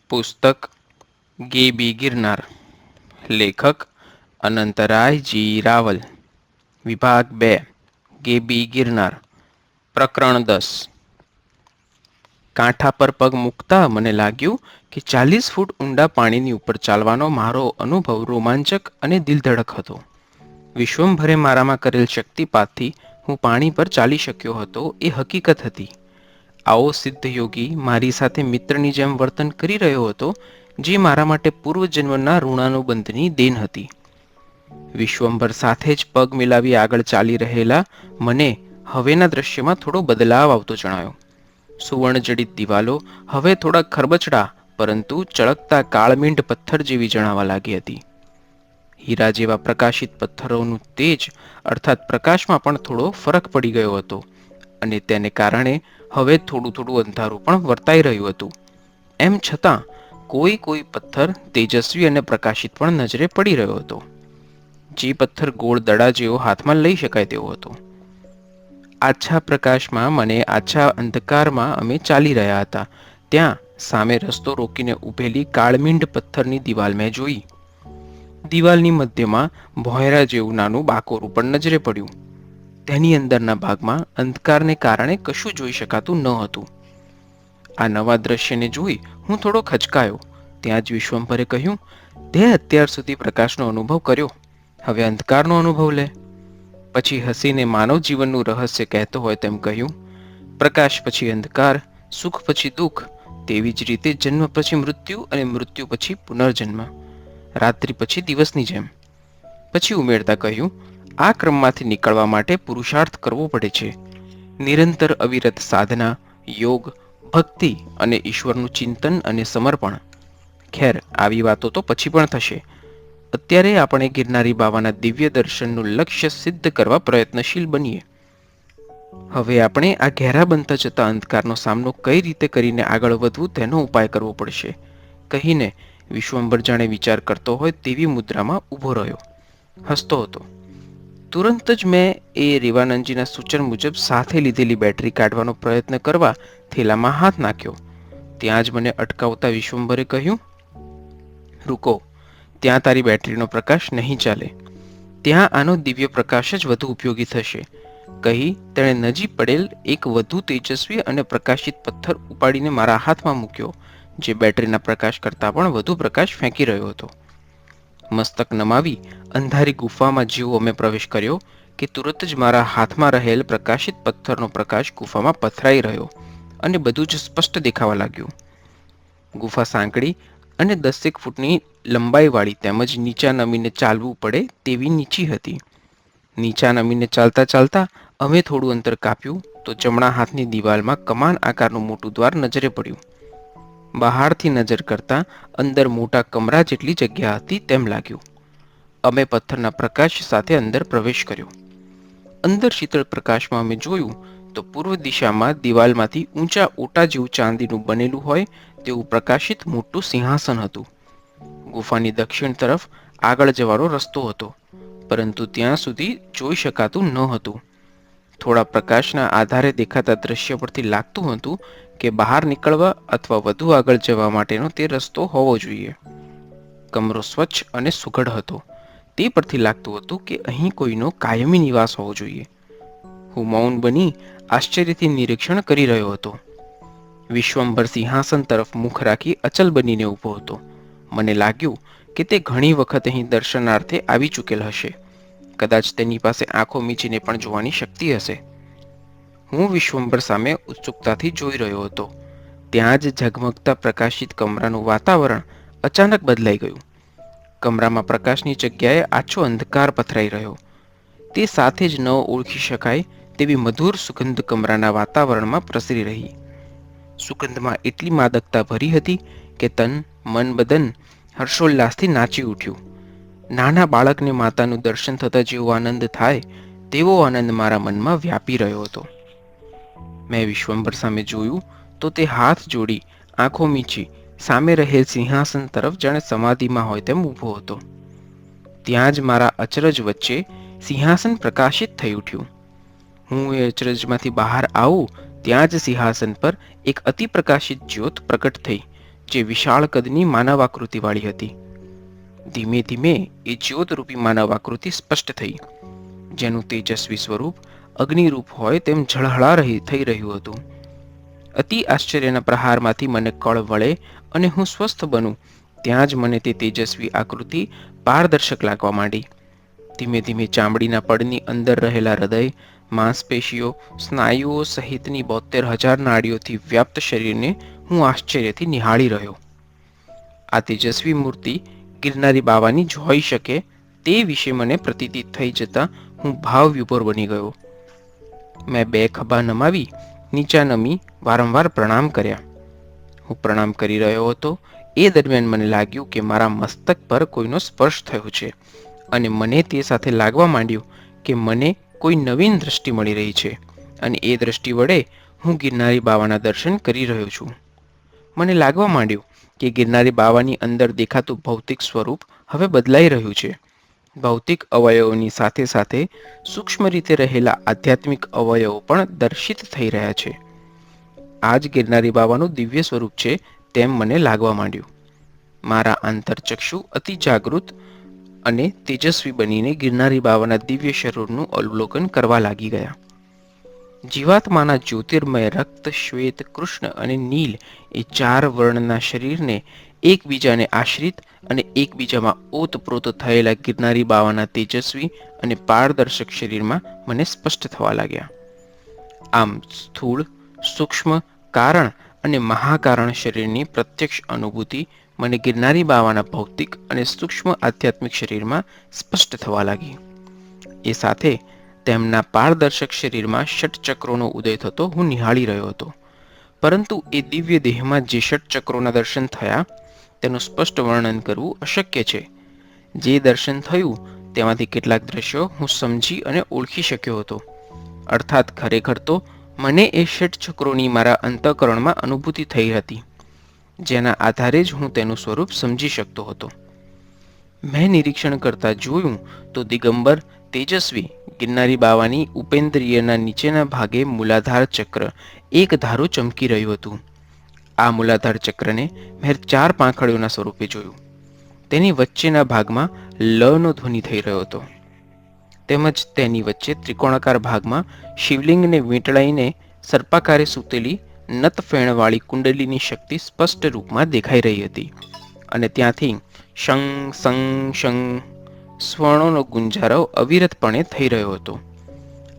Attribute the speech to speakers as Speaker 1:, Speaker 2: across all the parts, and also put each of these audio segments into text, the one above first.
Speaker 1: પુસ્તક ગેબી ગિરનાર. લેખક અનંતરાયજી રાવલ. વિભાગ 2. ગેબી ગિરનાર. પ્રકરણ 10. કાંઠા પર પગ મૂકતા મને લાગ્યું કે 40 ફૂટ ઊંડા પાણીની ઉપર ચાલવાનો મારો અનુભવ રોમાંચક અને દિલધડક હતો. વિશ્વંભરે મારામાં કરેલ શક્તિપાતથી હું પાણી પર ચાલી શક્યો હતો એ હકીકત હતી. આવો સિદ્ધ યોગી મારી સાથે મિત્રની જેમ વર્તન કરી રહ્યો હતો, જે મારા માટે પૂર્વજન્મના ઋણાનુબંધની દેન હતી. વિશ્વંભર સાથે જ પગ મિલાવી આગળ ચાલી રહેલા મને હવેના દ્રશ્યમાં થોડો બદલાવ આવતો જણાયો. સુવર્ણજડિત દિવાલો હવે થોડા ખરબચડા પરંતુ ચળકતા કાળમીંડ પથ્થર જેવી જણાવા લાગી હતી. હીરા જેવા પ્રકાશિત પથ્થરોનું તેજ અર્થાત પ્રકાશમાં પણ થોડો ફરક પડી ગયો હતો અને તેને કારણે હવે થોડું થોડું અંધારું પણ વર્તાઈ રહ્યું હતું. એમ છતાં કોઈ પથ્થર તેજસ્વી અને પ્રકાશિત પણ નજરે પડી રહ્યો હતો. જે પથ્થર ગોળ દડા જેવો હાથમાં લઈ શકાય તેવો હતો. આછા પ્રકાશમાં મને આછા અંધકારમાં અમે ચાલી રહ્યા હતા. ત્યાં સામે રસ્તો રોકીને ઊભેલી કાળમીંડ પથ્થરની દિવાલ મેં જોઈ. દિવાલની મધ્યમાં ભોંયરા જેવું નાનું બાકોરું પણ નજરે પડ્યું. તેની અંદરના ભાગમાં અંધકારને કારણે કશું જોઈ શકાતું ન હતું. આ નવા દ્રશ્યને જોઈ હું થોડો ખચકાયો. ત્યાં જ વિશ્વંભરે કહ્યું, તે અત્યાર સુધી પ્રકાશનો અનુભવ કર્યો, હવે અંધકારનો અનુભવ લે. પછી હસીને માનવ જીવનનું રહસ્ય કહેતો હોય તેમ કહ્યું, પ્રકાશ પછી અંધકાર, સુખ પછી દુઃખ, તેવી જ રીતે જન્મ પછી મૃત્યુ અને મૃત્યુ પછી પુનર્જન્મ, રાત્રિ પછી દિવસની જેમ. પછી ઉમેરતા કહ્યું, આ ક્રમમાંથી નીકળવા માટે પુરુષાર્થ કરવો પડે છે. નિરંતર અવિરત સાધના, યોગ, ભક્તિ અને ઈશ્વરનું ચિંતન અને સમર્પણ. ખેર, આવી વાતો તો પછી પણ થશે. અત્યારે આપણે ગિરનારી બાવાના દિવ્ય દર્શનનું લક્ષ્ય સિદ્ધ કરવા પ્રયત્નશીલ બનીએ. હવે આપણે આ ઘેરા બનતા જતા અંધકારનો સામનો કઈ રીતે કરીને આગળ વધવું તેનો ઉપાય કરવો પડશે, કહીને વિશ્વંભર જાણે વિચાર કરતો હોય તેવી મુદ્રામાં ઊભો રહ્યો. હસતો હતો. તુરંત જ મેં એ રેવાનંદજીના સૂચન મુજબ સાથે લીધેલી બેટરી કાઢવાનો પ્રયત્ન કરવા થેલામાં હાથ નાખ્યો. ત્યાં જ મને અટકાવતા વિશ્વંભરે કહ્યું, રૂકો, ત્યાં તારી બેટરીનો પ્રકાશ નહીં ચાલે. ત્યાં આનો દિવ્ય પ્રકાશ જ વધુ ઉપયોગી થશે. કહી તેણે નજીક પડેલ એક વધુ તેજસ્વી અને પ્રકાશિત પથ્થર ઉપાડીને મારા હાથમાં મૂક્યો, જે બેટરીના પ્રકાશ કરતાં પણ વધુ પ્રકાશ ફેંકી રહ્યો હતો. મસ્તક નમાવી અંધારી ગુફામાં જેવો અમે પ્રવેશ કર્યો કે તુરત જ મારા હાથમાં રહેલ પ્રકાશિત પથ્થરનો પ્રકાશ ગુફામાં પથરાઈ રહ્યો અને બધું જ સ્પષ્ટ દેખાવા લાગ્યું. ગુફા સાંકડી અને 10 ફૂટની લંબાઈવાળી તેમજ નીચા નમીને ચાલવું પડે તેવી નીચી હતી. નીચા નમીને ચાલતા ચાલતા અમે થોડું અંતર કાપ્યું તો જમણા હાથની દિવાલમાં કમાન આકારનું મોટું દ્વાર નજરે પડ્યું. બહારથી નજર કરતાં અંદર મોટા કમરા જેટલી જગ્યા હતી તેમ લાગ્યું. અમે પથ્થરના પ્રકાશ સાથે અંદર પ્રવેશ કર્યો. અંદર શીતળ પ્રકાશમાં અમે જોયું તો પૂર્વ દિશામાં દિવાલમાંથી ઊંચા ઓટા જેવું ચાંદીનું બનેલું હોય તેવું પ્રકાશિત મોટું સિંહાસન હતું. ગુફાની દક્ષિણ તરફ આગળ જવાનો રસ્તો હતો, પરંતુ ત્યાં સુધી જોઈ શકાતું ન હતું. થોડા પ્રકાશના આધારે દેખાતા દ્રશ્ય પરથી લાગતું હતું કે બહાર નીકળવા અથવા વધુ આગળ જવા માટેનો તે રસ્તો હોવો જોઈએ. કમરો સ્વચ્છ અને સુઘડ હતો. તે પરથી લાગતું હતું કે અહીં કોઈનો કાયમી નિવાસ હોવો જોઈએ. હું મૌન બની આશ્ચર્યથી નિરીક્ષણ કરી રહ્યો હતો. વિશ્વંભર સિંહાસન તરફ મુખ રાખી અચલ બનીને ઊભો હતો. મને લાગ્યું કે તે ઘણી વખત અહીં દર્શનાર્થે આવી ચૂકેલ હશે. કદાચ તેની પાસે આંખો મીચીને પણ જોવાની શક્તિ હશે. હું વિશ્વંભર સામે ઉત્સુકતાથી જોઈ રહ્યો હતો. ત્યાં જ ઝગમગતા પ્રકાશિત કમરાનું વાતાવરણ અચાનક બદલાઈ ગયું. કમરામાં પ્રકાશની જગ્યાએ આછો અંધકાર પથરાઈ રહ્યો. તે સાથે જ ન ઓળખી શકાય તેવી મધુર સુગંધ કમરાના વાતાવરણમાં પ્રસરી રહી. સુગંધમાં એટલી માદકતા ભરી હતી કે તન, મન, બદન હર્ષોલ્લાસથી નાચી ઉઠ્યું. નાના બાળકને માતાનું દર્શન થતાં જેવો આનંદ થાય તેવો આનંદ મારા મનમાં વ્યાપી રહ્યો હતો. મેં વિશ્વંભર સામે જોયું તો તે હાથ જોડી આંખો મીચી સામે રહેલ સિંહાસન તરફ જાણે સમાધિમાં હોય તેમ ઊભો હતો. ત્યાં જ મારા અચરજ વચ્ચે સિંહાસન પ્રકાશિત થઈ ઉઠ્યું. હું એ અચરજમાંથી બહાર આવું ત્યાં જ સિંહાસન પર એક અતિ પ્રકાશિત જ્યોત પ્રકટ થઈ, જે વિશાળ કદની માનવ આકૃતિવાળી હતી. ધીમે ધીમે એ જ્યોતરૂપી માનવ આકૃતિ સ્પષ્ટ થઈ, જેનું તેજસ્વી સ્વરૂપ અગ્નિરૂપ હોય તેમ થઈ રહ્યું હતું. અતિ આશ્ચર્યના પ્રહારમાંથી મને કળ વળે અને હું સ્વસ્થ બનું, ત્યાં જ મને તે તેજસ્વી આકૃતિ પારદર્શક લાગવા માંડી. ધીમે ધીમે ચામડીના પડની અંદર રહેલા હૃદય, માંસપેશીઓ, સ્નાયુઓ સહિતની 72,000 નાડીઓથી વ્યાપ્ત શરીરને હું આશ્ચર્યથી નિહાળી રહ્યો. આ તેજસ્વી મૂર્તિ ગિરનારી બાવાની જ હોઈ શકે તે વિશે મને પ્રતીતિ થઈ જતા હું ભાવવિભોર બની ગયો. મેં 2 ખભા નમાવી નીચા નમી વારંવાર પ્રણામ કર્યા. હું પ્રણામ કરી રહ્યો હતો એ દરમિયાન મને લાગ્યું કે મારા મસ્તક પર કોઈનો સ્પર્શ થયો છે અને મને તે સાથે લાગવા માંડ્યું કે મને કોઈ નવીન દ્રષ્ટિ મળી રહી છે અને એ દ્રષ્ટિ વડે હું ગિરનારી બાવાના દર્શન કરી રહ્યો છું. મને લાગવા માંડ્યું કે ગિરનારી બાવાની અંદર દેખાતું ભૌતિક સ્વરૂપ હવે બદલાઈ રહ્યું છે. ભૌતિક અવયવોની સાથે સાથે સૂક્ષ્મ રીતે રહેલા આધ્યાત્મિક અવયવો પણ દર્શિત થઈ રહ્યા છે. આ જ ગિરનારી બાવાનું દિવ્ય સ્વરૂપ છે તેમ મને લાગવા માંડ્યું. મારા આંતરચક્ષુ અતિ જાગૃત અને તેજસ્વી બનીને ગિરનારી બાવાના દિવ્ય શરીરનું અવલોકન કરવા લાગી ગયા. જીવાત્માના જ્યોતિર્મય રક્ત, શ્વેત, કૃષ્ણ અને નીલ એ 4 વર્ણના શરીરને એકબીજાને આશ્રિત અને એકબીજામાં ઓતપ્રોત થયેલા ગિરનારી બાવાના તેજસ્વી અને પારદર્શક શરીરમાં મને સ્પષ્ટ થવા લાગ્યા. આમ સ્થૂળ, સૂક્ષ્મ, કારણ અને મહાકારણ શરીરની પ્રત્યક્ષ અનુભૂતિ મને ગિરનારી બાવાના ભૌતિક અને સૂક્ષ્મ આધ્યાત્મિક શરીરમાં સ્પષ્ટ થવા લાગી. એ સાથે તેમના પારદર્શક શરીરમાં ષટચક્રોનો ઉદય થતો હું નિહાળી રહ્યો હતો. પરંતુ એ દિવ્ય દેહમાં જે ષટચક્રોના દર્શન થયા તેનું સ્પષ્ટ વર્ણન કરવું અશક્ય છે. જે દર્શન થયું તેમાંથી કેટલાક દ્રશ્યો હું સમજી અને ઓળખી શક્યો હતો. અર્થાત ખરેખર તો મને એ ષટચક્રોની મારા અંતઃકરણમાં અનુભૂતિ થઈ હતી, જેના આધારે જ હું તેનું સ્વરૂપ સમજી શકતો હતો. મેં નિરીક્ષણ કરતા જોયું તો દિગંબર તેજસ્વી ગિરનારી બાવાની ઉપેન્દ્રિયના નીચેના ભાગે મૂલાધાર ચક્ર એક ધારું ચમકી રહ્યું હતું. આ મૂલાધાર ચક્રને મેં 4 પાંખડીઓના સ્વરૂપે જોયું. તેની વચ્ચેના ભાગમાં લનો ધ્વનિ થઈ રહ્યો હતો, તેમજ તેની વચ્ચે ત્રિકોણાકાર ભાગમાં શિવલિંગને વીંટળાઈને સર્પાકારે સૂતેલી નતફેણવાળી કુંડલીની શક્તિ સ્પષ્ટ રૂપમાં દેખાઈ રહી હતી અને ત્યાંથી શંગ સંગ શંગ સ્વર્ણોનો ગુંજારવ અવિરતપણે થઈ રહ્યો હતો.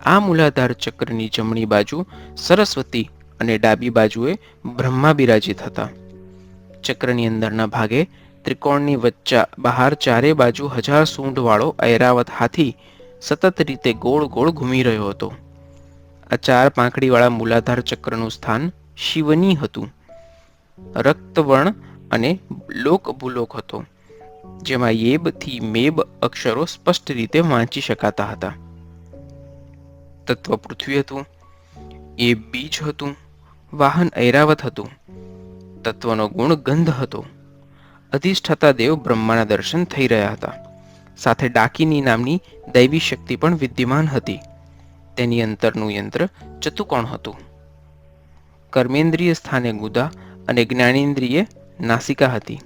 Speaker 1: આ મૂલાધાર ચક્રની જમણી બાજુ સરસ્વતી અને ડાબી બાજુએ બ્રહ્મા બિરાજિત હતા. ચક્રની અંદરના ભાગે ત્રિકોણની વચ્ચે બહાર 4 બાજુ 1000 સૂંઢવાળો ઐરાવત હાથી સતત રીતે ગોળ ગોળ ઘૂમી રહ્યો હતો. આ 4 પાંખડીવાળા મૂલાધાર ચક્રનું સ્થાન શિવની હતું. રક્તવર્ણ અને લોક ભૂલોક હતો, જેમાં યેબ થી મેબ અક્ષરો સ્પષ્ટ રીતે વાંચી શકાતા હતા. તત્વ પૃથ્વી હતું, એ બીજ હતું, વાહન ઐરાવત હતું, તત્વનો ગુણ ગંધ હતો. અધિષ્ઠાતા દેવ બ્રહ્માના દર્શન થઈ રહ્યા હતા. સાથે ડાકીની નામની દૈવી શક્તિ પણ વિદ્યમાન હતી. તેની અંતરનું યંત્ર ચતુકોણ હતું. કર્મેન્દ્રિય સ્થાને ગુદા અને જ્ઞાનેન્દ્રિય નાસિકા હતી.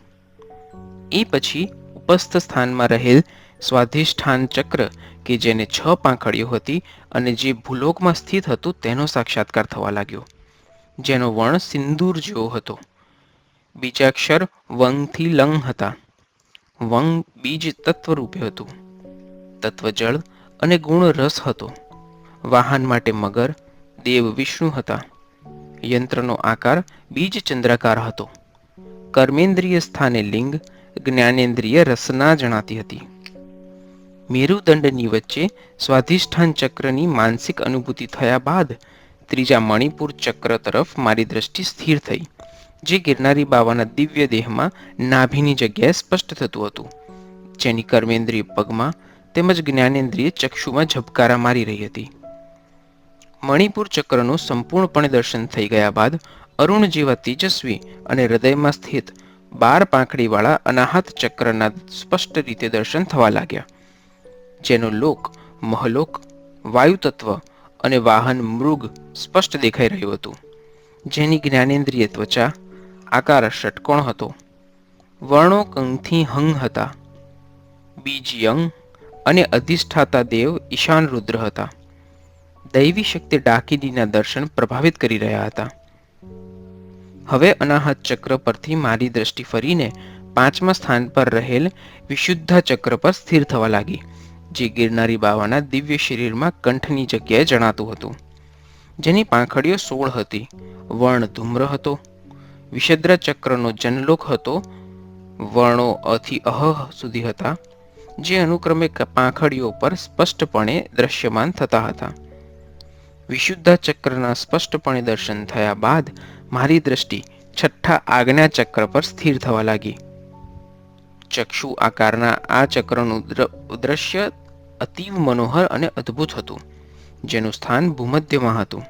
Speaker 1: એ પછી ઉપસ્થ સ્થાનમાં રહેલ સ્વાધિષ્ઠાન ચક્ર કે જેને 6 પાંખડીઓ હતી અને જે ભૂલોકમાં સ્થિત હતું તેનો સાક્ષાત્કાર થવા લાગ્યો, જેનો વર્ણ સિંદૂર જેવો હતો. બીજાક્ષર વંગથી લંગ હતા. વંગ બીજ તત્વ રૂપે હતું. તત્વ જળ અને ગુણ રસ હતો. વાહન માટે મગર, દેવ વિષ્ણુ હતા. યંત્રનો આકાર બીજ ચંદ્રાકાર હતો. કર્મેન્દ્રિય સ્થાને લિંગ, જ્ઞાનેન્દ્રિય રસના જણાતી હતી. મેરુદંડની વચ્ચે સ્વાધિષ્ઠાન ચક્રની માનસિક અનુભૂતિ થયા બાદ ત્રીજા મણિપુર ચક્ર તરફ મારી દ્રષ્ટિ સ્થિર થઈ, જે ગિરનારી બાવાના દિવ્ય દેહમાં નાભીની જગ્યાએ સ્પષ્ટ થતું હતું, જેની કર્મેન્દ્રિય પગમાં તેમજ જ્ઞાનેન્દ્રિય ચક્ષુમાં ઝબકારા મારી રહી હતી. મણિપુર ચક્રનું સંપૂર્ણપણે દર્શન થઈ ગયા બાદ અરુણ જેવા તેજસ્વી અને હૃદયમાં સ્થિત 12 પાંખડીવાળા અનાહત ચક્રના સ્પષ્ટ રીતે દર્શન થવા લાગ્યા, જેનો લોક, મહલોક, વાયુ તત્વ અને વાહન મૃગ સ્પષ્ટ દેખાઈ રહ્યું હતું, જેની જ્ઞાનેન્દ્રિય ત્વચા, આકાર ષટકોણ હતો. વર્ણો કંથી હંગ હતા. બીજ યંગ અને અધિષ્ઠાતા દેવ ઈશાન રુદ્ર હતા. દૈવી શક્તિ ડાકીનીના દર્શન પ્રભાવિત કરી રહ્યા હતા. હવે અનાહત ચક્ર પરથી મારી દ્રષ્ટિ ફરીને 5મા સ્થાન પર રહેલ વિશુદ્ધા ચક્ર પર સ્થિર થવા લાગી, જે ગિરનારી બાવાના દિવ્ય શરીરમાં કંઠની જગ્યાએ જણાતું હતું. જેની પાંખડીઓ 16 હતી. વર્ણ ધૂમ્ર હતો. વિશદ્રા ચક્રનો જનલોક હતો. વર્ણો અથી અહ સુધી હતા, જે અનુક્રમે પાંખડીઓ પર સ્પષ્ટપણે દ્રશ્યમાન થતા હતા. વિશુદ્ધા ચક્રના સ્પષ્ટપણે દર્શન થયા બાદ મારી દ્રષ્ટિ 6ઠા આજ્ઞા ચક્ર પર સ્થિર થવા લાગી. ચક્ષુ આકારના આ ચક્રનું દ્રશ્ય અતીવ મનોહર અને અદ્ભુત હતું, જેનું સ્થાન ભૂમધ્યમાં હતું.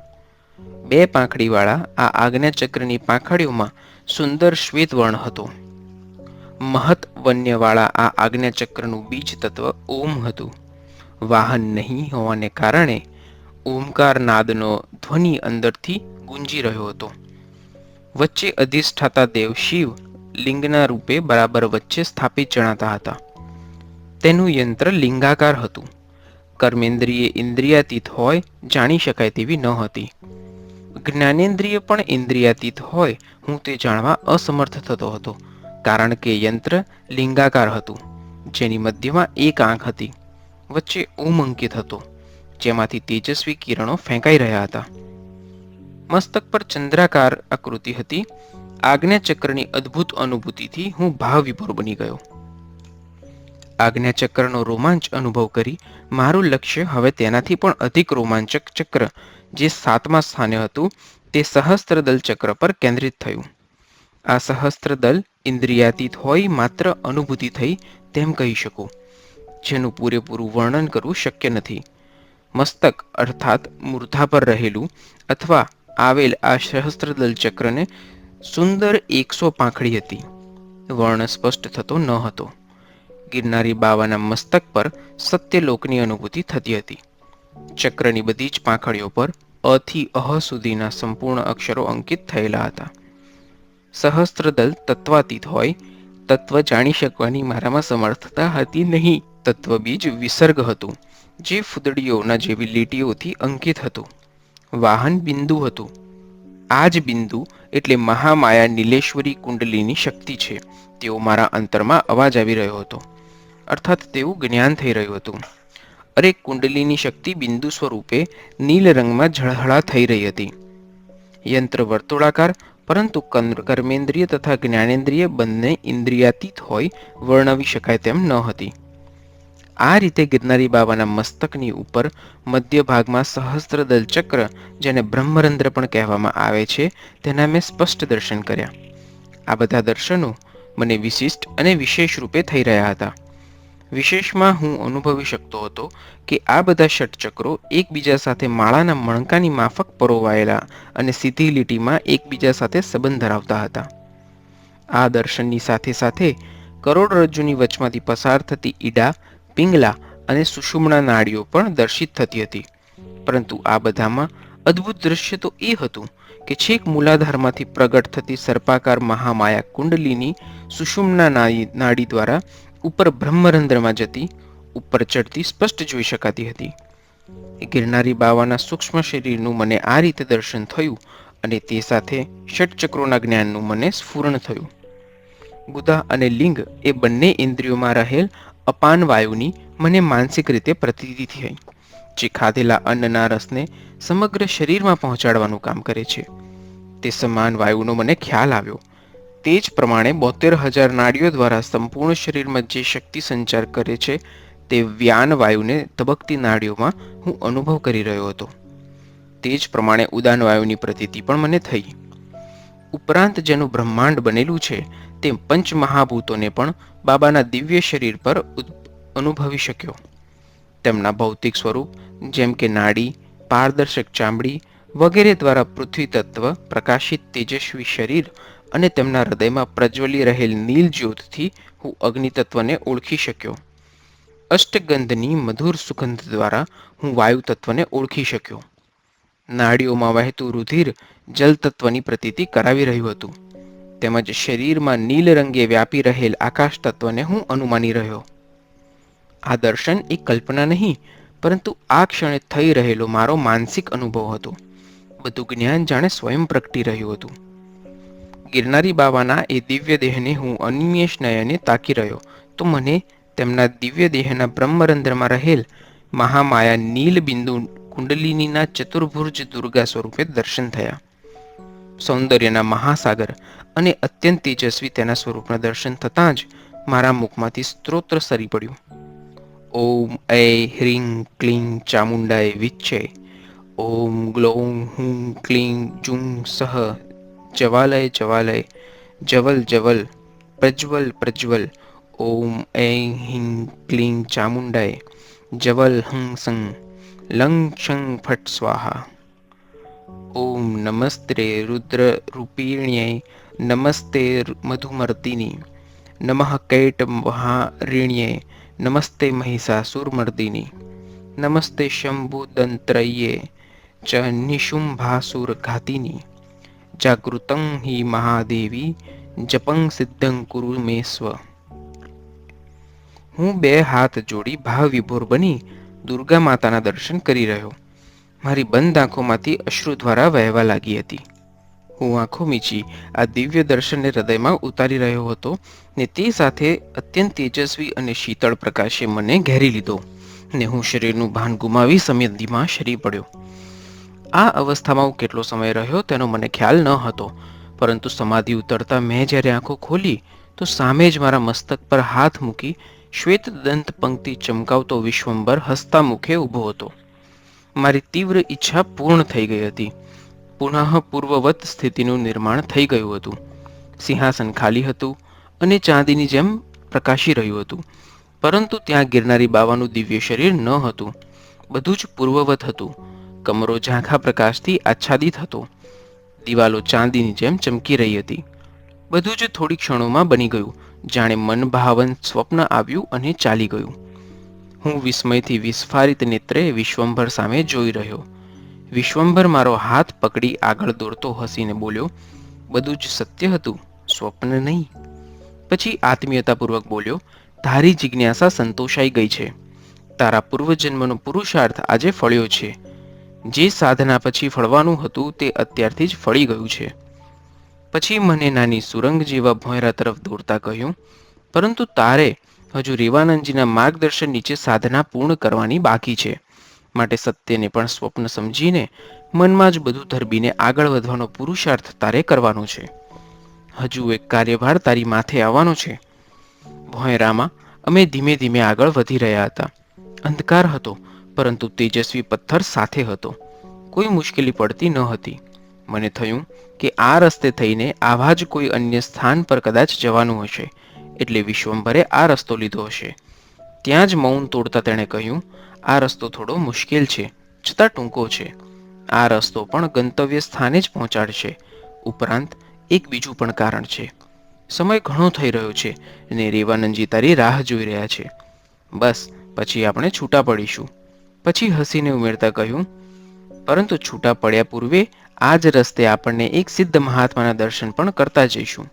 Speaker 1: 2 પાંખડીવાળા આ આજ્ઞા ચક્રની પાંખડીઓમાં સુંદર શ્વેત વર્ણ હતો. મહત વન્યવાળા આ આજ્ઞા ચક્રનું બીજ તત્વ ઓમ હતું. વાહન નહીં હોવાને કારણે ઓમકાર નાદનો ધ્વનિ અંદરથી ગુંજી રહ્યો હતો. વચ્ચે અધિષ્ઠાતા દેવ શિવ લિંગના રૂપે બરાબર વચ્ચે સ્થાપિત જણાતા હતા. તેનું યંત્ર લિંગાકાર હતું. કર્મેન્દ્રિય ઇન્દ્રિયાતીત હોય જાણી શકાય તેવી ન હતી. જ્ઞાનેન્દ્રિય પણ ઇન્દ્રિયાતીત હોય હું તે જાણવા અસમર્થ થતો હતો, કારણ કે યંત્ર લિંગાકાર હતું, જેની મધ્યમાં એક આંખ હતી. વચ્ચે ઓમ અંકિત હતો, જેમાંથી તેજસ્વી કિરણો ફેંકાઈ રહ્યા હતા. મસ્તક પર ચંદ્રાકાર આકૃતિ હતી. આજ્ઞાચક્રની અદ્ભુત અનુભૂતિથી હું ભાવવિભોર બની ગયો. આજ્ઞાચક્રનો રોમાંચ અનુભવ કરી મારું લક્ષ્ય હવે તેનાથી પણ અધિક રોમાંચક ચક્ર, જે 7મા સ્થાને હતું, તે સહસ્ત્રદલ ચક્ર પર કેન્દ્રિત થયું. આ સહસ્ત્રદલ ઇન્દ્રિયાતીત હોય માત્ર અનુભૂતિ થઈ તેમ કહી શકું, જેનું પૂરેપૂરું વર્ણન કરવું શક્ય નથી. મસ્તક અર્થાત મૂર્ધા પર રહેલું અથવા આવેલ આ સહસ્ત્રદલ ચક્રને સુંદર 100 પાંખડી હતી. વર્ણ સ્પષ્ટ થતો ન હતો. ગિરનારી બાવાના મસ્તક પર સત્યલોકની અનુભૂતિ થતી હતી. ચક્રની બધી જ પાંખડીઓ પર અથી અહ સુધીના સંપૂર્ણ અક્ષરો અંકિત થયેલા હતા. સહસ્ત્રદલ તત્વાતીત હોય, તત્વ જાણી શકવાની મારામાં સમર્થતા હતી નહીં. તત્વબીજ વિસર્ગ હતું, જે ફૂદડીઓના જેવી લીટીઓથી અંકિત હતું. વાહન બિંદુ હતું. આ જ બિંદુ એટલે મહામાયા નીલેશ્વરી કુંડલીની શક્તિ છે, તેવો મારા અંતરમાં અવાજ આવી રહ્યો હતો. અર્થાત તેવું જ્ઞાન થઈ રહ્યું હતું. અરે કુંડલીની શક્તિ બિંદુ સ્વરૂપે નીલ રંગમાં ઝળહળા થઈ રહી હતી. યંત્ર વર્તુળાકાર, પરંતુ કર્મેન્દ્રિય તથા જ્ઞાનેન્દ્રિય બંને ઇન્દ્રિયાતીત હોય વર્ણવી શકાય તેમ ન હતી. આ રીતે ગિરનારી બાબાના મસ્તકની ઉપર મધ્ય ભાગમાં સહસ્ત્રદલ ચક્ર, જેને બ્રહ્મરંધ્ર પણ કહેવામાં આવે છે, તેના મેં સ્પષ્ટ દર્શન કર્યા. આ બધા દર્શનો મને વિશિષ્ટ અને વિશેષ રૂપે થઈ રહ્યા હતા. વિશેષમાં હું અનુભવી શકતો હતો કે આ બધા ષટચક્રો એકબીજા સાથે માળાના મણકાની માફક પરોવાયેલા અને સીધી લીટીમાં એકબીજા સાથે સંબંધ ધરાવતા હતા. આ દર્શનની સાથે સાથે કરોડરજ્જુની વચમાંથી પસાર થતી ઈડા, પિંગલા અને સુષુમ્ના નાડીઓ પણ દર્શિત થતી હતી. પરંતુ આ બધામાં અદ્ભુત દ્રશ્ય તો એ હતું કે છેક મૂલાધારમાંથી પ્રગટ થતી સર્પાકાર મહામાયા કુંડલીની સુષુમ્ના નાડી દ્વારા ઉપર બ્રહ્મરંધ્રમાં જતી, ઉપર ચડતી સ્પષ્ટ જોઈ શકાતી હતી. ગિરનારી બાવાના સૂક્ષ્મ શરીરનું મને આ રીતે દર્શન થયું અને તે સાથે ષટચક્રોના જ્ઞાનનું મને સ્ફુરણ થયું. ગુદા અને લિંગ એ બંને ઇન્દ્રિયોમાં રહેલ અપાન વાયુની મને માનસિક રીતે પ્રતીતિ થઈ, જે ખાધેલા અન્નના રસને સમગ્ર શરીરમાં પહોંચાડવાનું કામ કરે છે. તે સમાન વાયુનો મને ખ્યાલ આવ્યો. તે જ પ્રમાણે 72,000 નાડીઓ દ્વારા સંપૂર્ણ શરીરમાં જે શક્તિ સંચાર કરે છે, તે વ્યાન વાયુને ધબકતી નાડીઓમાં હું અનુભવ કરી રહ્યો હતો. તે જ પ્રમાણે ઉદાન વાયુની પ્રતીતિ પણ મને થઈ. ઉપરાંત જેનું બ્રહ્માંડ બનેલું છે, તે પંચમહાભૂતોને પણ બાબાના દિવ્ય શરીર પર અનુભવી શક્યો. તેમના ભૌતિક સ્વરૂપ, જેમ કે નાડી, પારદર્શક ચામડી વગેરે દ્વારા પૃથ્વી તત્વ, પ્રકાશિત તેજસ્વી શરીર અને તેમના હૃદયમાં પ્રજ્વલી રહેલ નીલ જ્યોતથી હું અગ્નિ તત્વને ઓળખી શક્યો. અષ્ટગંધની મધુર સુગંધ દ્વારા હું વાયુ તત્વને ઓળખી શક્યો. નાડીઓમાં વહેતું રુધિર જલ તત્વની પ્રતીતિ કરાવી રહ્યું હતું. તેમજ શરીરમાં નીલ રંગે વ્યાપી રહેલ આકાશ તત્વને હું અનુમાની રહ્યો. આ દર્શન એક કલ્પના નહીં, પરંતુ આ ક્ષણે થઈ રહેલો મારો માનસિક અનુભવ હતો. બધું જ્ઞાન જાણે સ્વયં પ્રગટી રહ્યું હતું. ગિરનારી બાવાના એ દિવ્ય દેહને હું અનિમેષ નયને તાકી રહ્યો તો મને તેમના દિવ્ય દેહના બ્રહ્મરંધ્રમાં રહેલ મહામાયા નીલ બિંદુ કુંડલિનીના ચતુર્ભુજ દુર્ગા સ્વરૂપે દર્શન થયા. સૌંદર્યના મહાસાગર અને અત્યંત તેજસ્વી તેના સ્વરૂપના દર્શન થતાં જ મારા મુખમાંથી સ્ત્રોત્ર સરી પડ્યું. ઓમ ઐ હ્રીં ક્લીં ચામુંડાય વિચ્છે. ઓમ ગ્લૌં હું ક્લીં જું સહ જવાલય જવાલય જવલ જવલ પ્રજ્વલ પ્રજ્વલ. ઓમ ઐં હ્રીં ક્લીં ચામુંડાય જવલ હં સં લં ક્ષં ફટ સ્વાહા. ઓમ નમસ્તે રુદ્રરૂપિણ્યૈ નમસ્તે મધુમર્દિની નમઃ કૈટભારિણ્યૈ નમસ્તે મહિષાસુરમર્દિની નમસ્તે શંભુદંત્રયે ચ નિશુંભાસુરઘાતિની જાગૃતં હિ મહાદેવી જપં સિદ્ધં કુરુ મે સ્વ. હું બે હાથ જોડી ભાવવિભોર બની દુર્ગા માતાના દર્શન કરી રહ્યો. મારી બંધ આંખોમાંથી અશ્રુ દ્વારા વહેવા લાગી હતી. હું આંખો મીચી આ દિવ્ય દર્શનને હૃદયમાં ઉતારી રહ્યો હતો ને તે સાથે અત્યંત તેજસ્વી અને શીતળ પ્રકાશે મને ઘેરી લીધો ને હું શરીરનું ભાન ગુમાવી સમાધિમાં શરી પડ્યો. આ અવસ્થામાં હું કેટલો સમય રહ્યો તેનો મને ખ્યાલ ન હતો, પરંતુ સમાધિ ઉતરતા મેં જ્યારે આંખો ખોલી તો સામે જ મારા મસ્તક પર હાથ મૂકી શ્વેત દંત પંક્તિ ચમકાવતો વિશ્વંભર હસતા મુખે ઊભો હતો. મારી તીવ્ર ઈચ્છા પૂર્ણ થઈ ગઈ હતી. પુનઃ પૂર્વવત સ્થિતિનું નિર્માણ થઈ ગયું હતું. સિંહાસન ખાલી હતું અને ચાંદીની જેમ પ્રકાશી રહ્યું હતું, પરંતુ ત્યાં ગિરનારી બાવાનું દિવ્ય શરીર ન હતું. બધું જ પૂર્વવત હતું. કમરો ઝાંખા પ્રકાશથી આચ્છાદિત હતો. દિવાલો ચાંદીની જેમ ચમકી રહી હતી. બધું જ થોડી ક્ષણોમાં બની ગયું, જાણે મનભાવન સ્વપ્ન આવ્યું અને ચાલી ગયું. હું વિસ્મયથી વિસ્ફારિત નેત્રે વિશ્વંભર સામે જોઈ રહ્યો. વિશ્વંભર મારો હાથ પકડી આગળ દોરતો હસીને બોલ્યો, બધું જ સત્ય હતું, સ્વપ્ન નહીં. પછી આત્મીયતાપૂર્વક બોલ્યો, તારી જિજ્ઞાસા સંતોષાઈ ગઈ છે. તારા પૂર્વજન્મનો પુરુષાર્થ આજે ફળ્યો છે. જે સાધના પછી ફળવાનું હતું તે અત્યારથી જ ફળી ગયું છે. પછી મને નાની સુરંગ જેવા ભોંયરા તરફ દોરતા કહ્યું, પરંતુ તારે હજુ રેવાનંદજીના માર્ગદર્શન નીચે સાધના પૂર્ણ કરવાની બાકી છે. માટે સત્યને પણ સ્વપ્ન સમજીને મનમાં જ બધું ધરબીને આગળ વધવાનો પુરુષાર્થ તારે કરવાનો છે. હજુ એક કાર્યભાર તારી માથે આવવાનો છે. ભોંયરામાં અમે ધીમે ધીમે આગળ વધી રહ્યા હતા. અંધકાર હતો, પરંતુ તેજસ્વી પથ્થર સાથે હતો. કોઈ મુશ્કેલી પડતી ન હતી. મને થયું કે આ રસ્તે થઈને આવા જ કોઈ અન્ય સ્થાન પર કદાચ જવાનું હશે, એટલે વિશ્વંભરે આ રસ્તો લીધો હશે. ત્યાં જ મૌન તોડતા તેણે કહ્યું, આ રસ્તો થોડો મુશ્કેલ છે, છતાં ટૂંકો છે. આ રસ્તો પણ ગંતવ્ય સ્થાને જ પહોંચાડશે. ઉપરાંત એક બીજું પણ કારણ છે. સમય ઘણો થઈ રહ્યો છે અને રેવાનંદજી તારી રાહ જોઈ રહ્યા છે. બસ પછી આપણે છૂટા પડીશું. પછી હસીને ઉમેરતા કહ્યું, પરંતુ છૂટા પડ્યા પૂર્વે આ જ રસ્તે આપણને એક સિદ્ધ મહાત્માના દર્શન પણ કરતા જઈશું.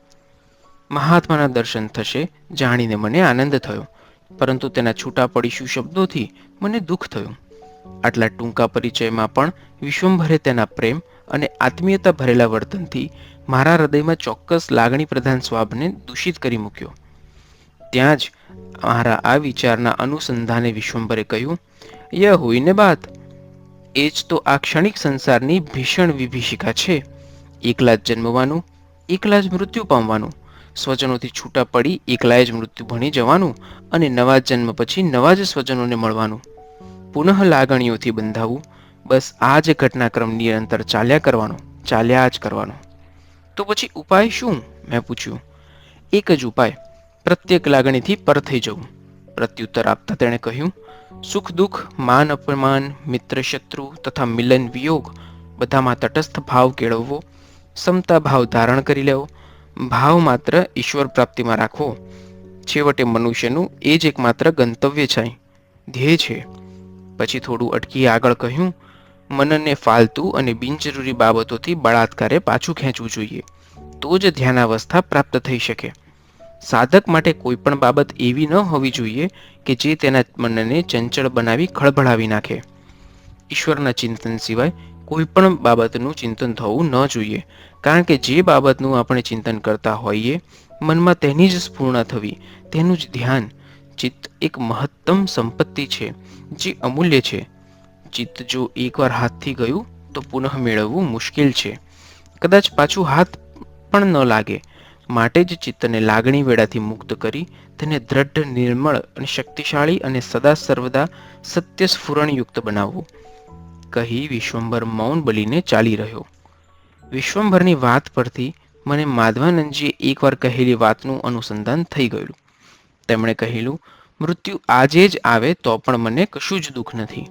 Speaker 1: મહાત્માના દર્શન થશે જાણીને મને આનંદ થયો, પરંતુ તેના છૂટા પડીશું શબ્દોથી મને દુઃખ થયું. આટલા ટૂંકા પરિચયમાં પણ વિશ્વંભરે તેના પ્રેમ અને આત્મીયતા ભરેલા વર્તનથી મારા હૃદયમાં ચોક્કસ લાગણી પ્રધાન સ્વાભને દૂષિત કરી મૂક્યો. ત્યાં જ મારા આ વિચારના અનુસંધાને વિશ્વંભરે કહ્યું, યહ હોઈને બાત, એ જ તો આ ક્ષણિક સંસારની ભીષણ વિભીષિકા છે. એકલા જ જન્મવાનું, એકલા જ મૃત્યુ પામવાનું, સ્વજનોથી છૂટા પડી એકલાએ જ મૃત્યુ ભણી જવાનું અને નવા જન્મ પછી નવા જ સ્વજનોને મળવાનું. પુનઃ લાગણીઓથી બંધાવું, બસ આ જ ઘટનાક્રમ નિરંતર ચાલ્યા જ કરવાનો. તો પછી ઉપાય શું? મેં પૂછ્યું. એક જ ઉપાય, પ્રત્યેક લાગણીથી પર થઈ જવું. પ્રત્યુત્તર આપતા તેણે કહ્યું, સુખ દુઃખ, માન અપમાન, મિત્ર શત્રુ તથા મિલન વિયોગ બધામાં તટસ્થ ભાવ કેળવવો, સમતા ભાવ ધારણ કરી લેવો, ભાવ માત્ર ઈશ્વર પ્રાપ્તિમાં રાખવો. છેવટે મનુષ્યનું એ જ એકમાત્ર ગંતવ્ય છે, ધ્યેય છે. પછી થોડું અટકી આગળ કહ્યું, મનને ફાલતુ અને બિનજરૂરી બાબતોથી બળાત્કારે પાછું ખેંચવું જોઈએ. તો જ ધ્યાનાવસ્થા પ્રાપ્ત થઈ શકે. સાધક માટે કોઈ પણ બાબત એવી ન હોવી જોઈએ કે જે તેના મનને ચંચળ બનાવી ખળભળાવી નાખે. ઈશ્વરના ચિંતન સિવાય કોઈ પણ બાબતનું ચિંતન થવું ન જોઈએ, કારણ કે જે બાબતનું આપણે ચિંતન કરતા હોઈએ મનમાં તેની જ સ્ફૂર્ણા થવી, તેનું જ ધ્યાન. ચિત્ત એક મહત્તમ સંપત્તિ છે જે અમૂલ્ય છે. ચિત્ત જો એકવાર હાથથી ગયું તો પુનઃ મેળવવું મુશ્કેલ છે. કદાચ પાછું હાથ પણ ન લાગે. માટે જ ચિત્તને લાગણી વેળાથી મુક્ત કરી તેને દ્રઢ, નિર્મળ અને શક્તિશાળી અને સદા સર્વદા સત્ય સ્ફુરણયુક્ત બનાવવું, કહી વિશ્વંભર મૌન બનીને ચાલી રહ્યો. વિશ્વંભરની વાત પરથી મને માધવાનંદજીએ એકવાર કહેલી વાતનું અનુસંધાન થઈ ગયું. તેમણે કહેલું, મૃત્યુ આજે જ આવે તો પણ મને કશું જ દુઃખ નથી.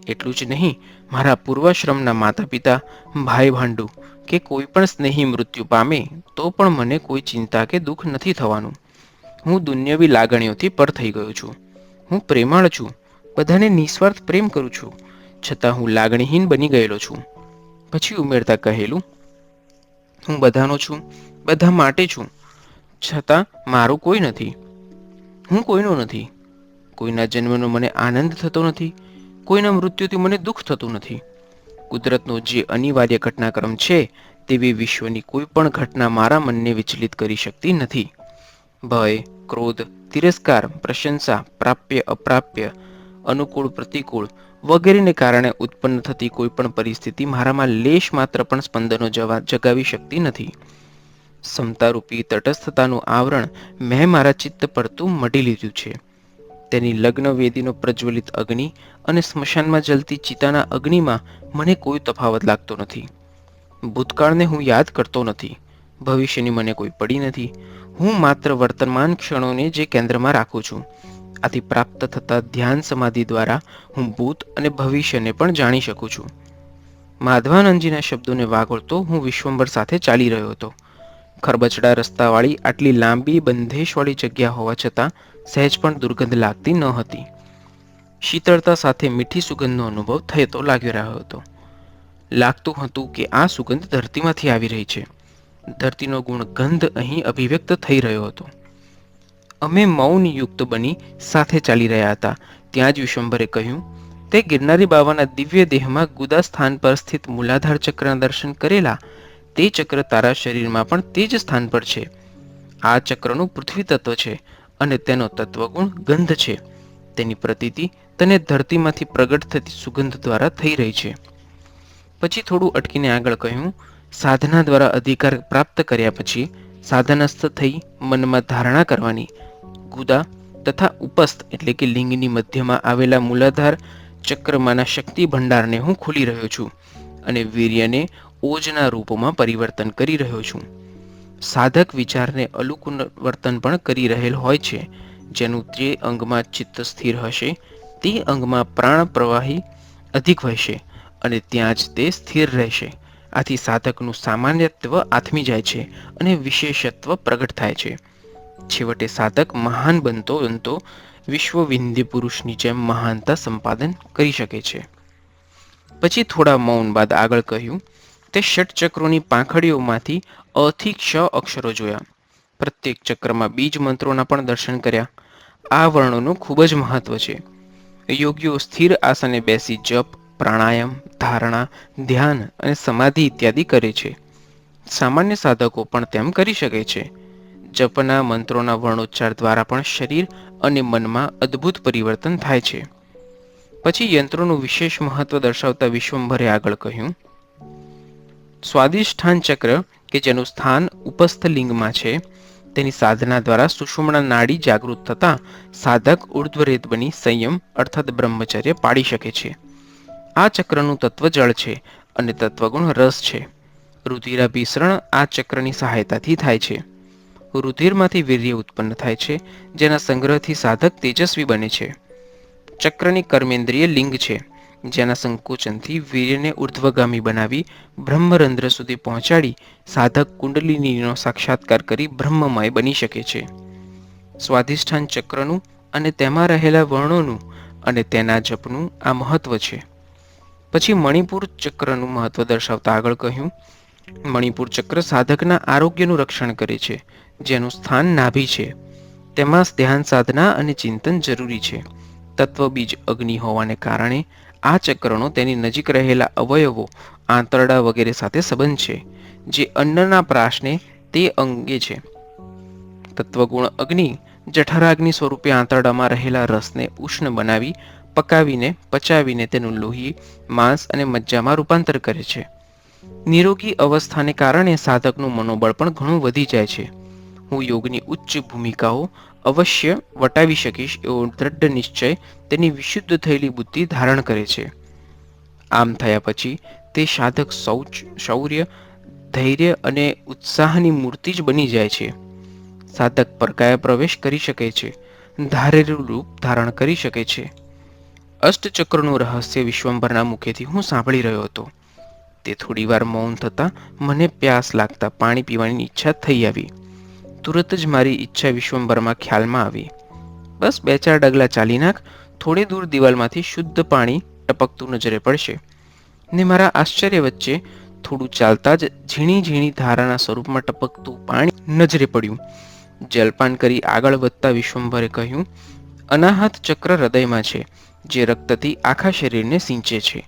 Speaker 1: એટલું જ નહીં, મારા પૂર્વાશ્રમના માતા પિતા, ભાઈ ભાંડુ કે કોઈ પણ સ્નેહી મૃત્યુ પામે તો પણ મને કોઈ ચિંતા કે દુઃખ નથી થવાનું. હું દુન્યવી લાગણીઓથી પર થઈ ગયો છું. હું પ્રેમાળ છું, બધાને નિસ્વાર્થ પ્રેમ કરું છું, છતાં હું લાગણીહીન બની ગયેલો છું. પછી ઉમેરતા કહેલું, હું બધાનો છું, બધા માટે છું, છતાં મારું કોઈ નથી. હું કોઈનો નથી. કોઈના જન્મનો મને આનંદ થતો નથી, કોઈના મૃત્યુથી મને દુઃખ થતું નથી. કુદરતનો જે અનિવાર્ય ઘટનાક્રમ છે તેવી વિશ્વની કોઈ પણ ઘટના મારા મનને વિચલિત કરી શકતી નથી. ભય, ક્રોધ, તિરસ્કાર, પ્રશંસા, પ્રાપ્ય અપ્રાપ્ય, અનુકૂળ પ્રતિકૂળ વગેરેને કારણે ઉત્પન્ન થતી કોઈ પણ પરિસ્થિતિ મારામાં લેશ માત્ર પણ સ્પંદનો જગાવી શકતી નથી. સમતારૂપી તટસ્થતાનું આવરણ મેં મારા ચિત્ત પરતું મઢી લીધું છે. તેની લગ્ન વેદીનો પ્રજ્વલિત અગ્નિ અને સ્મશાનમાં જલતી ચિતાના અગ્નિમાં મને કોઈ તફાવત લાગતો નથી. ભૂતકાળને હું યાદ કરતો નથી, ભવિષ્યની મને કોઈ પડી નથી. હું માત્ર વર્તમાન ક્ષણોને જે કેન્દ્રમાં રાખું છું. આથી પ્રાપ્ત થતા ધ્યાન સમાધિ દ્વારા હું ભૂત અને ભવિષ્યને પણ જાણી શકું છું. માધવાનંદજીના શબ્દોને વાગોળતો હું વિશ્વંભર સાથે ચાલી રહ્યો હતો. ખરબચડા રસ્તાવાળી આટલી લાંબી બંધેશવાળી જગ્યા હોવા છતાં સહેજ પણ દુર્ગંધ લાગતી ન હતી. શીતળતા સાથે મીઠી સુગંધનો અનુભવ થતો લાગી રહ્યો હતો. લાગતું હતું કે આ સુગંધ ધરતીમાંથી આવી રહી છે. ધરતીનો ગુણ ગંધ અહીં અભિવ્યક્ત થઈ રહ્યો હતો. અમે મૌન યુક્ત બની સાથે ચાલી રહ્યા હતા. ત્યાં જ વિશ્વંભરે કહ્યું, તે ગિરનારી બાવાના દિવ્ય દેહમાં ગુદા સ્થાન પર સ્થિત મૂલાધાર ચક્રના દર્શન કરેલા. તે ચક્ર તારા શરીરમાં પણ તે જ સ્થાન પર છે. આ ચક્રનું પૃથ્વી તત્વ છે અને તેનો તત્વગુણ ગંધ છે. તેની પ્રતીતિ તને ધરતીમાંથી પ્રગટ થતી સુગંધ દ્વારા થઈ રહી છે. પછી થોડું અટકીને આગળ કહ્યું, સાધના દ્વારા અધિકાર પ્રાપ્ત કર્યા પછી સાધનસ્થ થઈ મનમાં ધારણા કરવાની. ગુદા તથા ઉપસ્થ એટલે કે લિંગની મધ્યમાં આવેલા મૂલાધાર ચક્રમાંના શક્તિ ભંડારને હું ખોલી રહ્યો છું અને વીર્યને ઓજના રૂપમાં પરિવર્તન કરી રહ્યો છું. સાધક વિચારને અલુકુન વર્તન પણ કરી રહેલ હોય છે. જેનું જે અંગમાં ચિત્ત સ્થિર હશે તે અંગમાં પ્રાણ પ્રવાહી અધિક વહેશે અને ત્યાં જ તે સ્થિર રહેશે. આથી સાધકનું સામાન્યત્વ આથમી જાય છે અને વિશેષત્વ પ્રગટ થાય છે. છેવટે સાધક મહાન બનતો બનતો વિશ્વ વિંધ્ય પુરુષની જેમ મહાનતા સંપાદન કરી શકે છે. પછી થોડા મૌન બાદ આગળ કહ્યું, તે ષટચક્રોની પાંખડીઓમાંથી અથી ક્ષ અક્ષરો જોયા. પ્રત્યેક ચક્રમાં બીજ મંત્રોના પણ દર્શન કર્યા. આ વર્ણોનું ખૂબ જ મહત્વ છે. યોગીઓ સ્થિર આસને બેસી જપ, પ્રાણાયામ, ધારણા, ધ્યાન અને સમાધિ ઇત્યાદિ કરે છે. સામાન્ય સાધકો પણ તેમ કરી શકે છે. જપના મંત્રોના વર્ણોચ્ચાર દ્વારા પણ શરીર અને મનમાં અદ્ભુત પરિવર્તન થાય છે. પછી યંત્રોનું વિશેષ મહત્વ દર્શાવતા વિશ્વંભરે આગળ કહ્યું, સ્વાદિષ્ઠાન ચક્ર કે જેનું સ્થાન ઉપસ્થ લિંગમાં છે, તેની સાધના દ્વારા સુષુમ્ના નાડી જાગૃત થતા સાધક ઉર્ધ્વરેત બની સંયમ અર્થાત બ્રહ્મચર્ય પાડી શકે છે. આ ચક્રનું તત્વ જળ છે અને તત્વગુણ રસ છે. રુધિરાભિસરણ આ ચક્રની સહાયતાથી થાય છે. રુધિરમાંથી વીર્ય ઉત્પન્ન થાય છે, જેના સંગ્રહથી સાધક તેજસ્વી બને છે. ચક્રની કર્મેન્દ્રિય લિંગ છે, જેના સંકોચનથી વીર્યને ઉર્ધ્વગામી બનાવી બ્રહ્મરંધ્ર સુધી પહોંચાડી સાધક કુંડલિનીનો સાક્ષાત્કાર કરી બ્રહ્મમય બની શકે છે. સ્વાધિષ્ઠાન ચક્રનું અને તેમાં રહેલા વર્ણોનું અને તેના જપનું આ મહત્વ છે. પછી મણિપુર ચક્રનું મહત્વ દર્શાવતા આગળ કહ્યું, મણિપુર ચક્ર સાધકના આરોગ્યનું રક્ષણ કરે છે, જેનું સ્થાન નાભી છે. તેમાં ધ્યાન સાધના અને ચિંતન જરૂરી છે. તત્વબીજ અગ્નિ હોવાને કારણે આ ચક્રનો તેની નજીક રહેલા અવયવો, આંતરડા વગેરે સાથે સંબંધ છે, જે અન્નના પ્રાશને તે અંગે છે. તત્વગુણ અગ્નિ જઠરાગ્નિ સ્વરૂપે આંતરડામાં રહેલા રસને ઉષ્ણ બનાવી પકાવીને પચાવીને તેનું લોહી, માંસ અને મજ્જામાં રૂપાંતર કરે છે. નિરોગી અવસ્થાને કારણે સાધકનું મનોબળ પણ ઘણું વધી જાય છે. હું યોગની ઉચ્ચ ભૂમિકાઓ અવશ્ય વટાવી શકીશ એવો દ્રઢ નિશ્ચય તેની વિશુદ્ધ થયેલી બુદ્ધિ ધારણ કરે છે. આમ થયા પછી તે સાધક શૌર્ય, ધૈર્ય અને ઉત્સાહની મૂર્તિ જ બની જાય છે. સાધક પરકાયા પ્રવેશ કરી શકે છે, ધારેલું રૂપ ધારણ કરી શકે છે. અષ્ટચક્રનું રહસ્ય વિશ્વંભરના મુખેથી હું સાંભળી રહ્યો હતો. તે થોડીવાર મૌન થતાં મને પ્યાસ લાગતા પાણી પીવાની ઈચ્છા થઈ આવી. તુરત જ મારી ઈચ્છા વિશ્વંભરમાં ખ્યાલમાં આવી. બસ 2-4 ડગલા ચાલી નાખ, થોડી દૂર દિવાલમાંથી શુદ્ધ પાણી ટપકતું નજરે પડશે. ને મારા આશ્ચર્ય વચ્ચે થોડું ચાલતા જ ઝીણી ઝીણી ધારાના સ્વરૂપમાં ટપકતું પાણી નજરે પડ્યું. જલપાન કરી આગળ વધતા વિશ્વંભરે કહ્યું, અનાહત ચક્ર હૃદયમાં છે, જે રક્તથી આખા શરીરને સિંચે છે.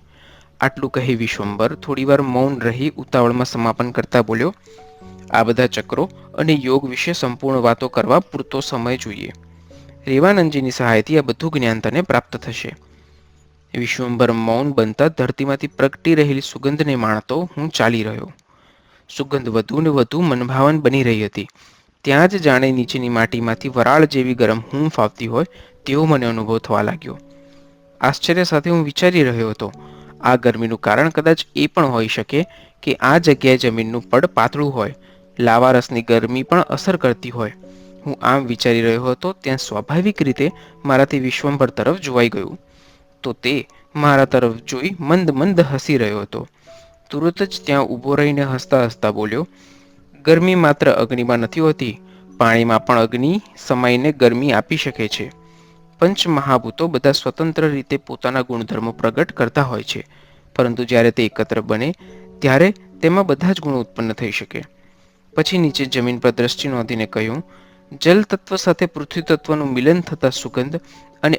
Speaker 1: આટલું કહી વિશ્વંભર થોડીવાર મૌન રહી ઉતાવળમાં સમાપન કરતા બોલ્યો, આ બધા ચક્રો અને યોગ વિશે સંપૂર્ણ વાતો કરવા પૂરતો સમય જોઈએ. રેવાનંદજીની સહાયથી આ બધું જ્ઞાન તને પ્રાપ્ત થશે. વિશ્વંભર મૌન બનતા ધરતીમાંથી પ્રગટી રહેલી સુગંધને માણતો હું ચાલી રહ્યો. સુગંધ વધુ ને વધુ મનભાવન બની રહી હતી. ત્યાં જ જાણે નીચેની માટીમાંથી વરાળ જેવી ગરમ હૂંફ આવતી હોય તેવો મને અનુભવ થવા લાગ્યો. આશ્ચર્ય સાથે હું વિચારી રહ્યો હતો, આ ગરમીનું કારણ કદાચ એ પણ હોઈ શકે કે આ જગ્યાએ જમીનનું પડ પાતળું હોય, લાવા રસની ગરમી પણ અસર કરતી હોય. હું આમ વિચારી રહ્યો હતો ત્યાં સ્વાભાવિક રીતે મારાથી વિશ્વંભર તરફ જોવાઈ ગયું. તો તે મારા તરફ જોઈ મંદ મંદ હસી રહ્યો હતો. તુરત જ ત્યાં ઊભો રહીને હસતા હસતા બોલ્યો, ગરમી માત્ર અગ્નિમાં નથી હોતી, પાણીમાં પણ અગ્નિ સમાઈને ગરમી આપી શકે છે. પંચ મહાભૂતો બધા સ્વતંત્ર રીતે પોતાના ગુણધર્મો પ્રગટ કરતા હોય છે, પરંતુ જ્યારે તે એકત્ર બને ત્યારે તેમાં બધા જ ગુણો ઉત્પન્ન થઈ શકે. પછી નીચે જમીન પર દ્રષ્ટિ નોંધીને કહ્યું, જલ તત્વ સાથે પૃથ્વી તત્વનું મિલન થતા સુગંધ અને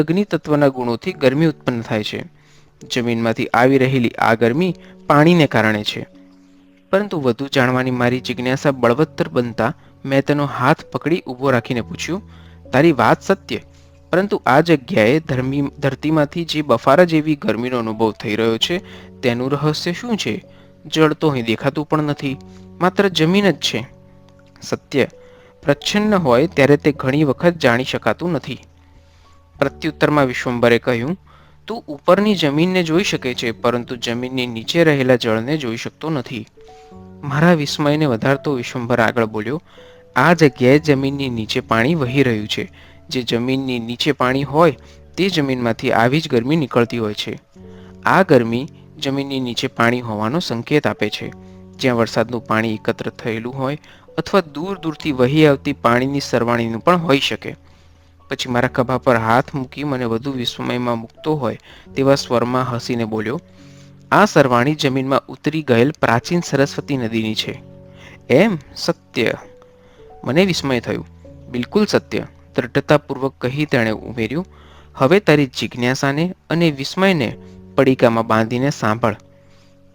Speaker 1: અગ્નિ તત્વના ગુણોથી ગરમી ઉત્પન્ન થાય છે. જમીનમાંથી આવી રહેલી આ ગરમી પાણીને કારણે છે. પરંતુ વધુ જાણવાની મારી જિજ્ઞાસા બળવત્તર બનતા મેં તેનો હાથ પકડી ઊભો રાખીને પૂછ્યું, તારી વાત સત્ય, પરંતુ આ જગ્યાએ ધરતીમાંથી જે બફારા જેવી ગરમીનો અનુભવ થઈ રહ્યો છે તેનું રહસ્ય શું છે? જળ તો અહીં દેખાતું પણ નથી, માત્ર જમીન જ છે. સત્ય પ્રચ્છન્ન હોય ત્યારે તે ઘણી વખત જાણી શકાતું નથી. પ્રત્યુત્તરમાં વિશ્વંભરે કહ્યું, તું ઉપરની જમીનને જોઈ શકે છે, પરંતુ જમીનની નીચે રહેલા જળને જોઈ શકતો નથી. મારા વિસ્મયને વધારતો વિશ્વંભર આગળ બોલ્યો, આ જગ્યાએ જમીનની નીચે પાણી વહી રહ્યું છે. જે જમીનની નીચે પાણી હોય તે જમીનમાંથી આવી જ ગરમી નીકળતી હોય છે. આ ગરમી જમીનની નીચે પાણી હોવાનો સંકેત આપે છે. જ્યાં વરસાદનું પાણી એકત્ર થયેલું હોય અથવા દૂર દૂરથી વહી આવતી પાણીની સરવાણીનું પણ હોઈ શકે. પછી મારા ખભા પર હાથ મૂકી મને વધુ વિસ્મયમાં મૂકતો હોય તેવા સ્વરમાં હસીને બોલ્યો, આ સરવાણી જમીનમાં ઉતરી ગયેલ પ્રાચીન સરસ્વતી નદીની છે. એમ? સત્ય? મને વિસ્મય થયું. બિલકુલ સત્ય, દ્રઢતાપૂર્વક કહી તેણે ઉમેર્યું, હવે તારી જિજ્ઞાસાને અને વિસ્મયને પડીકામાં બાંધીને સાંભળ.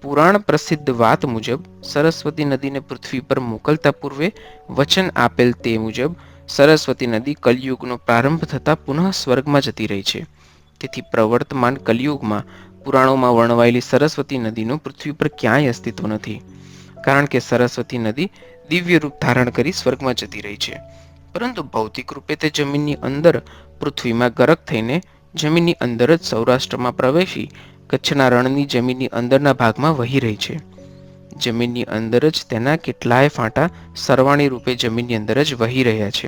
Speaker 1: પુરાણ પ્રસિદ્ધ વાત મુજબ સરસ્વતી નદીને પૃથ્વી પર મોકલતા પૂર્વે વચન આપેલ તે મુજબ સરસ્વતી નદી કલયુગનો પ્રારંભ થતાં પુનઃ સ્વર્ગમાં જતી રહી છે. તેથી પ્રવર્તમાન કલયુગમાં પુરાણોમાં વર્ણવાયેલી સરસ્વતી નદીનું પૃથ્વી પર ક્યાંય અસ્તિત્વ નથી, કારણ કે સરસ્વતી નદી દિવ્ય રૂપ ધારણ કરી સ્વર્ગમાં જતી રહી છે. પરંતુ ભૌતિક રૂપે તે જમીનની અંદર પૃથ્વીમાં ગરક થઈને જમીનની અંદર જ સૌરાષ્ટ્રમાં પ્રવેશી કચ્છના રણની જમીનની અંદરના ભાગમાં વહી રહી છે. જમીનની અંદર જ તેના કેટલાય ફાંટા સરવાણી રૂપે જમીનની અંદર જ વહી રહ્યા છે.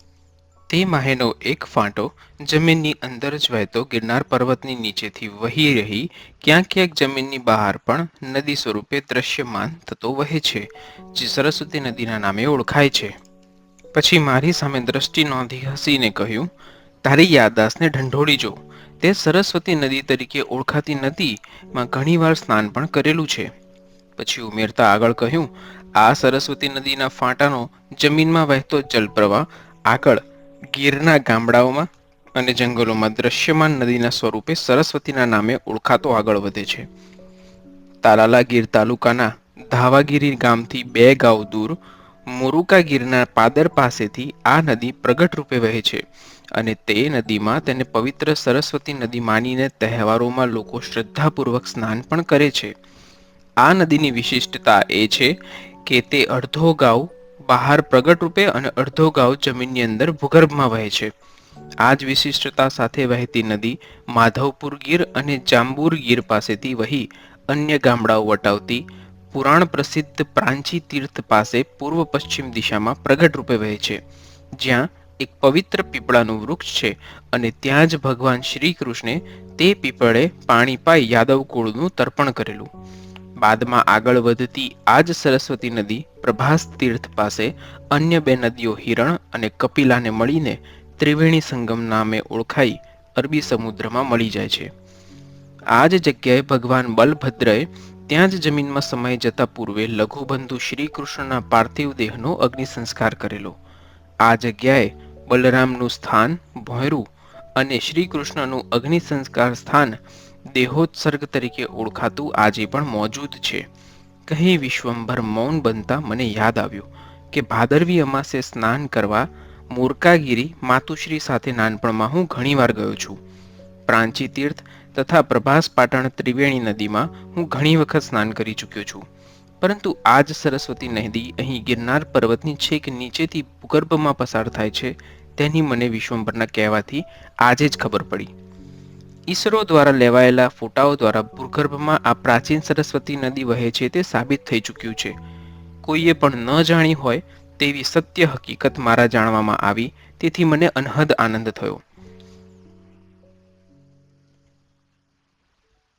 Speaker 1: તે માહેનો એક ફાંટો જમીનની અંદર જ વહેતો ગિરનાર પર્વતની નીચેથી વહી રહી ક્યાંક ક્યાંક જમીનની બહાર પણ નદી સ્વરૂપે દ્રશ્યમાન થતો વહે છે, જે સરસ્વતી નદીના નામે ઓળખાય છે. પછી મારી સામે દ્રષ્ટિ નોંધી હસીને કહ્યું, તારી યાદદાસ્તને ઢંઢોળી જો. તે સરસ્વતી નદી તરીકે ઓળખાતી નદીમાં ઘણીવાર સ્નાન પણ કરેલું છે. પછી ઉમેરતા આગળ કહ્યું, આ સરસ્વતી નદીના ફાંટાનો જમીનમાં વહેતો જલપ્રવાહ આગળ ગીરના ગામડાઓમાં અને જંગલોમાં દ્રશ્યમાન નદીના સ્વરૂપે સરસ્વતીના નામે ઓળખાતો આગળ વધે છે. તાલાલા ગીર તાલુકાના ધાવાગીરી ગામથી 2 ગાંવ દૂર મોરુકા ગીરના પાદર પાસેથી આ નદી પ્રગટ રૂપે વહે છે અને તે નદીમાં તેને પવિત્ર સરસ્વતી નદી માનીને તહેવારોમાં લોકો શ્રદ્ધાપૂર્વક સ્નાન પણ કરે છે. આ નદીની વિશિષ્ટતા એ છે કે તે અડધો ગાંવ બહાર પ્રગટ રૂપે અને અડધો ગાંવ જમીનની અંદર ભૂગર્ભમાં વહે છે. આ જ વિશિષ્ટતા સાથે વહેતી નદી માધવપુર ગીર અને જાંબુર ગીર પાસેથી વહી અન્ય ગામડાઓ વટાવતી પુરાણ પ્રસિદ્ધ પ્રાંચી તીર્થ પાસે પૂર્વ પશ્ચિમ દિશામાં પ્રગટ રૂપે વહે છે, જ્યાં એક પવિત્ર પીપળાનું વૃક્ષ છે અને ત્યાં જ ભગવાન શ્રી કૃષ્ણે તે પીપળે પાણી પાઈ યાદવ કુળનું તર્પણ કરેલું. બાદમાં આગળ વધતી આ જ સરસ્વતી નદી પ્રભાસ તીર્થ પાસે અન્ય 2 નદીઓ હિરણ અને કપિલાને મળીને ત્રિવેણી સંગમ નામે ઓળખાઈ અરબી સમુદ્રમાં મળી જાય છે. આ જ જગ્યાએ ભગવાન બલભદ્રએ ત્યાં જ જમીનમાં સમાઈ જતા પૂર્વે લઘુબંધુ શ્રી કૃષ્ણના પાર્થિવ દેહનો અગ્નિ સંસ્કાર કરેલો. આ જગ્યાએ બલરામનું સ્થાન ભોંયરું અને શ્રી કૃષ્ણનું અગ્નિ સંસ્કાર સ્થાન દેહોત્સર્ગ તરીકે ઓળખાતું આજે પણ મોજૂદ છે. કહી વિશ્વંભર મૌન બનતા મને યાદ આવ્યું કે ભાદરવી અમાસે સ્નાન કરવા મોરકાગીરી માતુશ્રી સાથે નાનપણમાં હું ઘણીવાર ગયો છું. પ્રાંચી તીર્થ તથા પ્રભાસ પાટણ ત્રિવેણી નદીમાં હું ઘણી વખત સ્નાન કરી ચૂક્યો છું, પરંતુ આ જ સરસ્વતી નદી અહીં ગિરનાર પર્વતની છેક નીચેથી ભૂગર્ભમાં પસાર થાય છે તેની મને વિશ્વંભરના કહેવાથી આજે જ ખબર પડી. ઈસરો દ્વારા લેવાયેલા ફોટાઓ દ્વારા ભૂગર્ભમાં આ પ્રાચીન સરસ્વતી નદી વહે છે તે સાબિત થઈ ચૂક્યું છે. કોઈએ પણ ન જાણી હોય તેવી સત્ય હકીકત મારા જાણવામાં આવી, તેથી મને અનહદ આનંદ થયો.